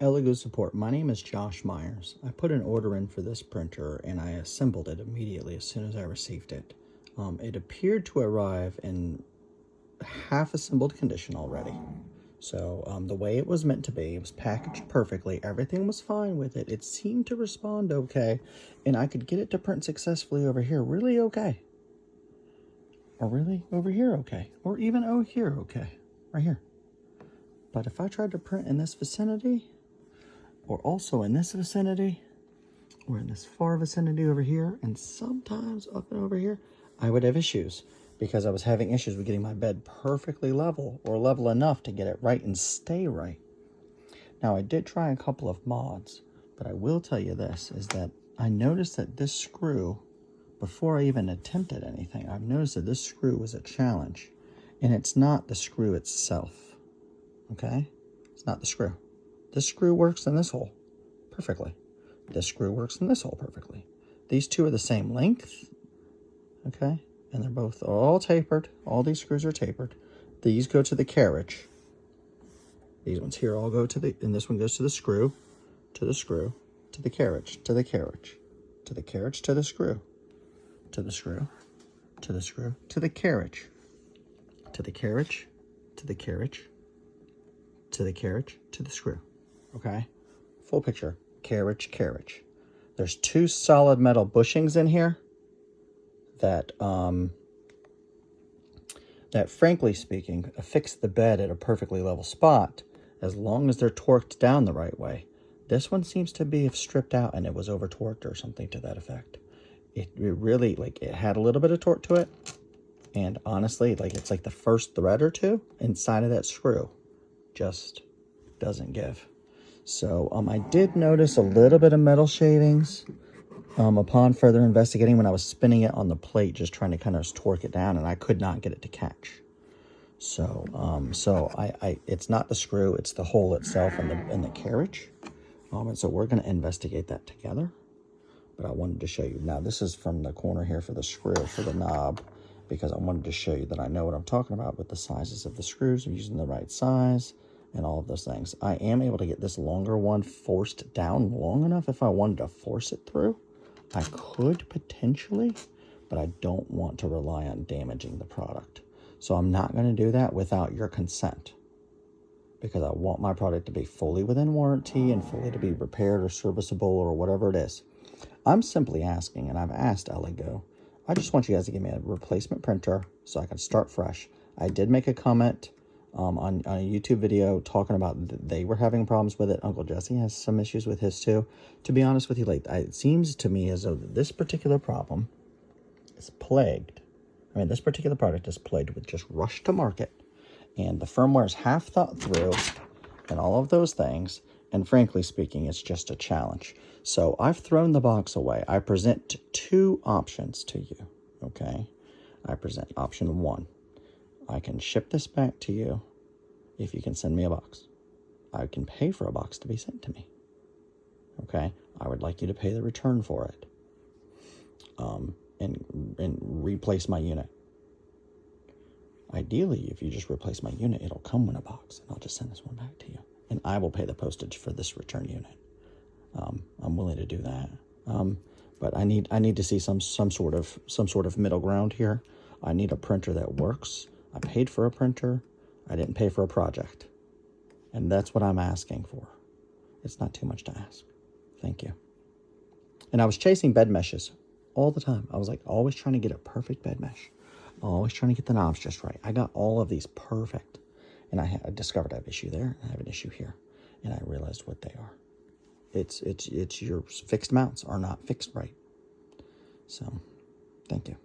Elegoo support. My name is Josh Myers. I put an order in for this printer and I assembled it immediately as soon as I received it. It appeared to arrive in half assembled condition already. So the way it was meant to be, it was packaged perfectly. Everything was fine with it. It seemed to respond okay. And I could get it to print successfully over here really okay. Or really over here okay. Or even over here okay. Right here. But if I tried to print in this vicinity, or also in this vicinity, or in this far vicinity over here, and sometimes up and over here, I would have issues because I was having issues with getting my bed perfectly level or level enough to get it right and stay right. Now, I did try a couple of mods, but I will tell you this, is that I noticed that this screw, before I even attempted anything, I've noticed that this screw was a challenge, and it's not the screw itself, okay? It's not the screw. This screw works in this hole perfectly. This screw works in this hole perfectly. These two are the same length, okay? And they're both all tapered. All these screws are tapered. These go to the carriage. These ones here all go to the, and this one goes to the screw, to the screw, to the carriage, to the carriage, to the carriage, to the screw, to the screw, to the screw, to the carriage, to the carriage, to the carriage, to the carriage, to the screw. Okay, full picture, carriage, carriage. There's two solid metal bushings in here that, that frankly speaking, affix the bed at a perfectly level spot as long as they're torqued down the right way. This one seems to be stripped out and it was over torqued or something to that effect. It really, like, it had a little bit of torque to it. And honestly, like, it's like the first thread or two inside of that screw just doesn't give. So I did notice a little bit of metal shavings upon further investigating when I was spinning it on the plate, just trying to kind of torque it down, and I could not get it to catch. So it's not the screw, it's the hole itself in the carriage. And so we're going to investigate that together. But I wanted to show you. Now, this is from the corner here for the screw, for the knob, because I wanted to show you that I know what I'm talking about with the sizes of the screws. I'm using the right size and all of those things. I am able to get this longer one forced down long enough if I wanted to force it through. I could potentially, but I don't want to rely on damaging the product. So I'm not going to do that without your consent, because I want my product to be fully within warranty and fully to be repaired or serviceable or whatever it is. I'm simply asking, and I've asked Elegoo, I just want you guys to give me a replacement printer so I can start fresh. I did make a comment on a YouTube video talking about they were having problems with it. Uncle Jesse has some issues with his too. To be honest with you, like, it seems to me as though this particular problem is plagued. I mean, this particular product is plagued with just rush to market, and the firmware is half thought through, and all of those things. And frankly speaking, it's just a challenge. So I've thrown the box away. I present two options to you, okay? I present option one. I can ship this back to you if you can send me a box. I can pay for a box to be sent to me, okay? I would like you to pay the return for it and replace my unit. Ideally, if you just replace my unit, it'll come in a box, and I'll just send this one back to you. And I will pay the postage for this return unit. I'm willing to do that. But I need to see some sort of middle ground here. I need a printer that works. I paid for a printer. I didn't pay for a project. And that's what I'm asking for. It's not too much to ask. Thank you. And I was chasing bed meshes all the time. I was like always trying to get a perfect bed mesh. Always trying to get the knobs just right. I got all of these perfect. And I discovered I have an issue there, and I have an issue here. And I realized what they are. It's your fixed mounts are not fixed right. So, thank you.